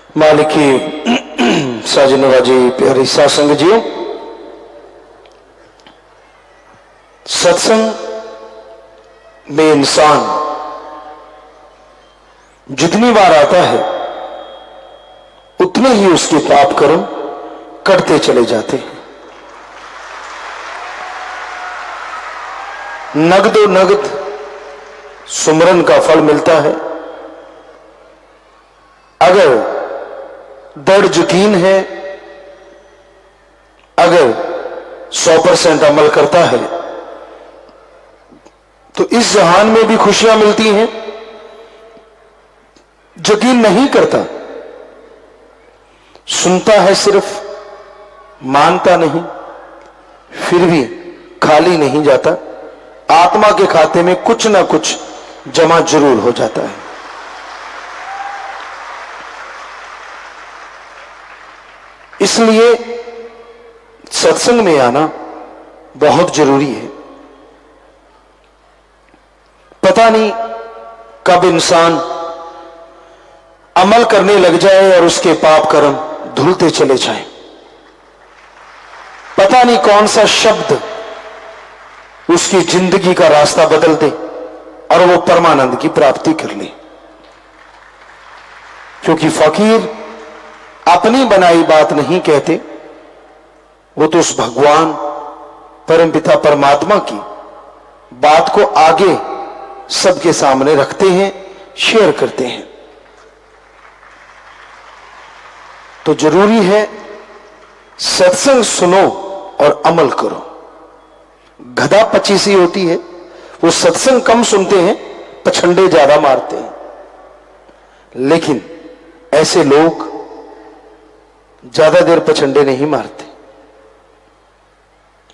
मालिक की साजनवाजी प्यारी सासंग जी, सत्संग में इंसान जितनी बार आता है उतने ही उसके पाप कर्म कटते चले जाते हैं। नगदो नगद सुमरन का फल मिलता है। अगर दृढ़ यकीन है, अगर 100% अमल करता है तो इस जहान में भी खुशियां मिलती हैं। यकीन नहीं करता, सुनता है सिर्फ, मानता नहीं, फिर भी खाली नहीं जाता। आत्मा के खाते में कुछ ना कुछ जमा जरूर हो जाता है। इसलिए सत्संग में आना बहुत जरूरी है। पता नहीं कब इंसान अमल करने लग जाए और उसके पाप कर्म धुलते चले जाएं। पता नहीं कौन सा शब्द उसकी जिंदगी का रास्ता बदल दे और वो परमानंद की प्राप्ति कर ले। क्योंकि फकीर अपनी बनाई बात नहीं कहते, वो तो उस भगवान परमपिता परमात्मा की बात को आगे सबके सामने रखते हैं, शेयर करते हैं। तो जरूरी है सत्संग सुनो और अमल करो। गधा पचीसी होती है, वो सत्संग कम सुनते हैं, पछंडे ज्यादा मारते हैं। लेकिन ऐसे लोग ज्यादा देर पछंडे नहीं मारते।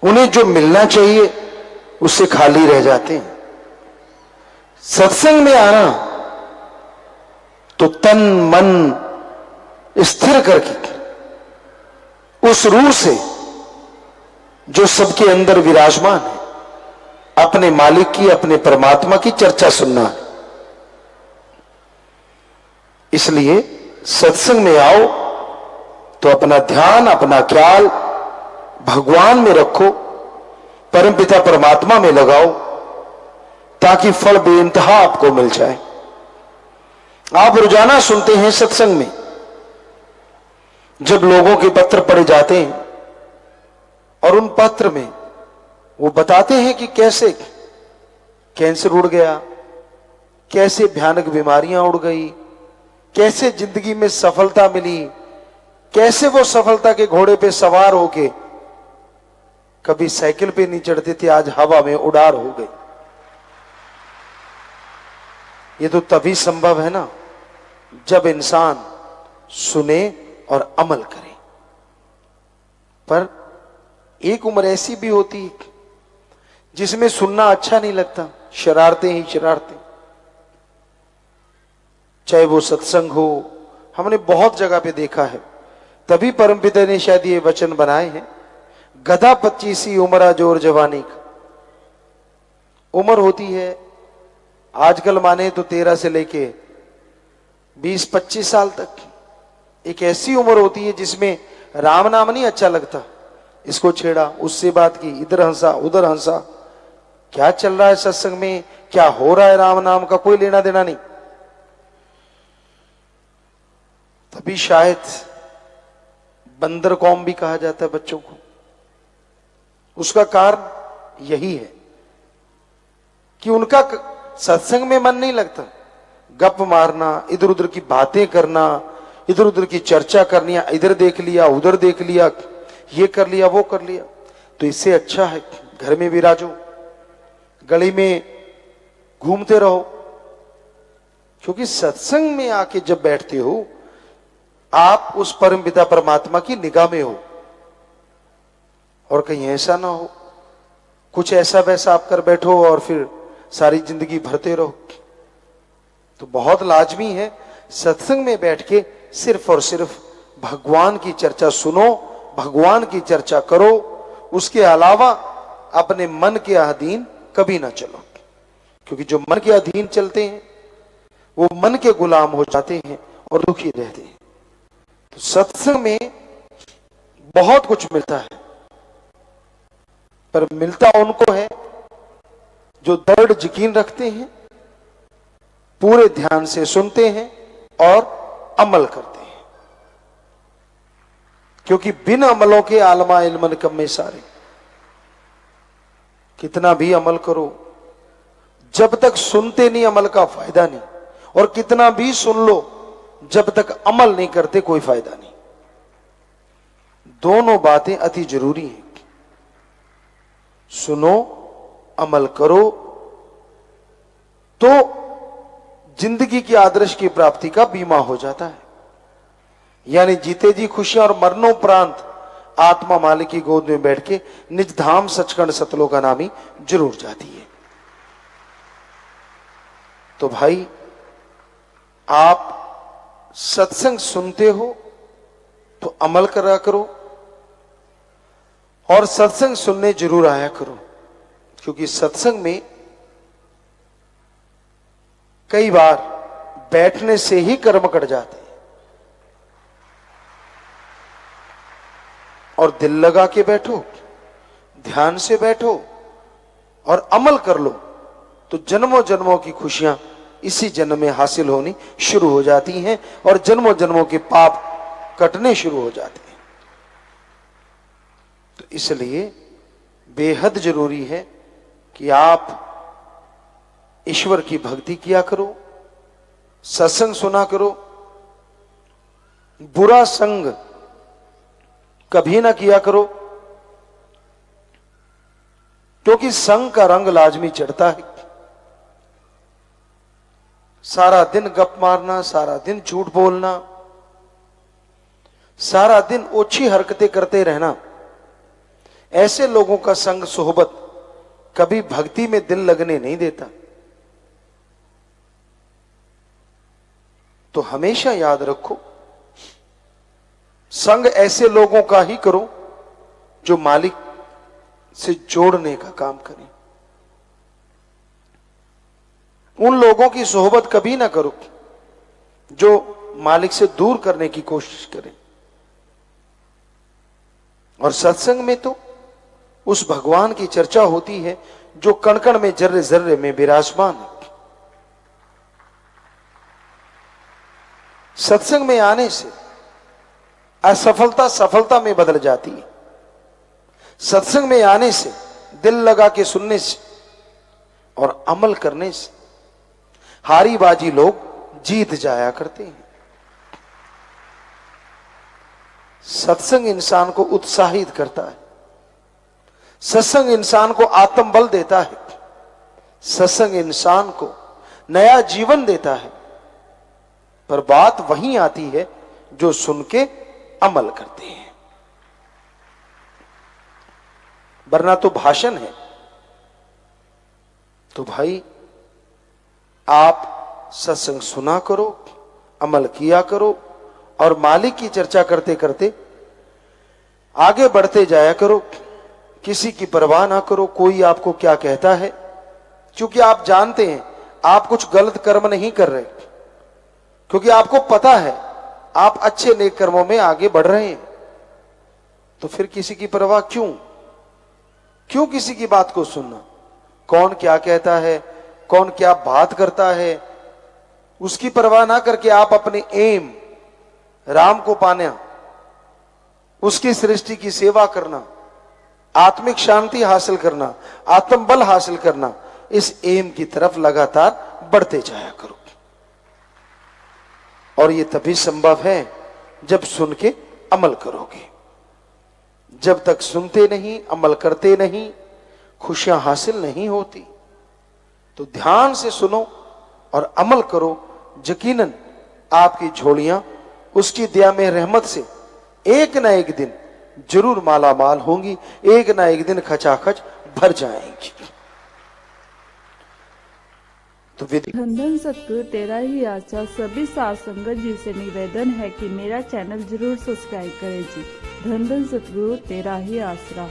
उन्हें जो मिलना चाहिए उससे खाली रह जाते हैं। सत्संग में आना तो तन मन स्थिर करके उस रूह से जो सबके अंदर विराजमान है, अपने मालिक की, अपने परमात्मा की चर्चा सुनना है। इसलिए सत्संग में आओ तो अपना ध्यान, अपना ख्याल भगवान में रखो, परमपिता परमात्मा में लगाओ, ताकि फल बेइंतहा आपको मिल जाए। आप रोजाना सुनते हैं सत्संग में जब लोगों के पत्र पढ़े जाते हैं और उन पत्र में वो बताते हैं कि कैसे कैंसर उड़ गया, कैसे भयानक बीमारियां उड़ गई, कैसे जिंदगी में सफलता मिली, कैसे वो सफलता के घोड़े पे सवार होके कभी साइकिल पे नहीं चढ़ते थे, आज हवा में उड़ार हो गई। ये तो तभी संभव है ना जब इंसान सुने और अमल करे। पर एक उम्र ऐसी भी होती है जिसमें सुनना अच्छा नहीं लगता, शरारतें ही शरारतें। चाहे वो सत्संग हो, हमने बहुत जगह पे देखा है। तभी परमपिता ने शायद ये वचन बनाए हैं, गधा पच्चीसी उम्र जोर जवानी का। उम्र होती है आजकल माने तो 13 से लेके 20-25 साल तक। एक ऐसी उम्र होती है जिसमें राम नाम नहीं अच्छा लगता, इसको छेड़ा, उससे बात की, इधर हंसा उधर हंसा। क्या चल रहा है सत्संग में, क्या हो रहा है, राम नाम का कोई लेना देना नहीं। तभी शायद बंदर कौम भी कहा जाता है बच्चों को। उसका कारण यही है कि उनका सत्संग में मन नहीं लगता। गप मारना, इधर उधर की बातें करना, इधर उधर की चर्चा करनी, इधर देख लिया उधर देख लिया, ये कर लिया वो कर लिया। तो इससे अच्छा है घर में विराजो, गली में घूमते रहो। क्योंकि सत्संग में आके जब बैठते हो आप उस परमपिता परमात्मा की निगाह में हो। और कहीं ऐसा ना हो कुछ ऐसा वैसा आप कर बैठो और फिर सारी जिंदगी भरते रहो। तो बहुत लाजमी है सत्संग में बैठ के सिर्फ और सिर्फ भगवान की चर्चा सुनो, भगवान की चर्चा करो। उसके अलावा अपने मन के अधीन कभी ना चलो। क्योंकि जो मन के अधीन चलते हैं वो मन के गुलाम हो जाते हैं और दुखी रहते हैं। तो सत्संग में बहुत कुछ मिलता है, पर मिलता उनको है जो दृढ़ यकीन रखते हैं, पूरे ध्यान से सुनते हैं और अमल करते हैं। क्योंकि बिन अमलों के आलमा इल्मन कम में सारे, कितना भी अमल करो जब तक सुनते नहीं अमल का फायदा नहीं, और कितना भी सुन लो जब तक अमल नहीं करते कोई फायदा नहीं। दोनों बातें अति जरूरी हैं। सुनो, अमल करो, तो जिंदगी की आदर्श की प्राप्ति का बीमा हो जाता है। यानी जीते जी खुशियां और मरणोपरांत आत्मा मालिक की गोद में बैठ के निज धाम सचखंड सतलोक का नामी जरूर जाती है। तो भाई, आप सत्संग सुनते हो तो अमल करा करो, और सत्संग सुनने जरूर आया करो। क्योंकि सत्संग में कई बार बैठने से ही कर्म कट जाते हैं, और दिल लगा के बैठो, ध्यान से बैठो और अमल कर लो, तो जन्मों जन्मों की खुशियां इसी जन्म में हासिल होनी शुरू हो जाती हैं, और जन्मों जन्मों के पाप कटने शुरू हो जाते हैं। तो इसलिए बेहद जरूरी है कि आप ईश्वर की भक्ति किया करो, सत्संग सुना करो, बुरा संग कभी ना किया करो, क्योंकि संग का रंग लाजमी चढ़ता है। सारा दिन गप मारना, सारा दिन झूठ बोलना, सारा दिन ओछी हरकतें करते रहना, ऐसे लोगों का संग सोहबत कभी भक्ति में दिल लगने नहीं देता। तो हमेशा याद रखो, संग ऐसे लोगों का ही करो जो मालिक से जोड़ने का काम करें। उन लोगों की सोहबत कभी ना करो जो मालिक से दूर करने की कोशिश करें। और सत्संग में तो उस भगवान की चर्चा होती है जो कण कण में, जर्रे जर्रे में विराजमान है। सत्संग में आने से असफलता सफलता में बदल जाती है। सत्संग में आने से, दिल लगा के सुनने से और अमल करने से हारी बाजी लोग जीत जाया करते हैं। सत्संग इंसान को उत्साहित करता है, सत्संग इंसान को आत्मबल देता है, सत्संग इंसान को नया जीवन देता है। पर बात वहीं आती है जो सुन के अमल करते हैं, वरना तो भाषण है। तो भाई, आप सत्संग सुना करो, अमल किया करो, और मालिक की चर्चा करते करते आगे बढ़ते जाया करो। किसी की परवाह ना करो कोई आपको क्या कहता है, क्योंकि आप जानते हैं आप कुछ गलत कर्म नहीं कर रहे, क्योंकि आपको पता है आप अच्छे नेक कर्मों में आगे बढ़ रहे हैं। तो फिर किसी की परवाह क्यों किसी की बात को सुनना? कौन क्या कहता है, कौन क्या बात करता है, उसकी परवाह ना करके आप अपने एम राम को पाना, उसकी सृष्टि की सेवा करना, आत्मिक शांति हासिल करना, आत्मबल हासिल करना, इस एम की तरफ लगातार बढ़ते जाया करो। और ये तभी संभव है जब सुन के अमल करोगे। जब तक सुनते नहीं, अमल करते नहीं, खुशियां हासिल नहीं होती। तो ध्यान से सुनो और अमल करो, यकीनन आपकी झोलियां उसकी दया में रहमत से एक ना एक दिन जरूर माला माल होंगी, एक ना एक दिन खचाखच भर जाएंगी। तो धन धन सतगुरु तेरा ही आशा सभी साथ संगत जी से निवेदन है कि मेरा चैनल जरूर सब्सक्राइब करें जी। धन धन सतगुरु तेरा ही आसरा।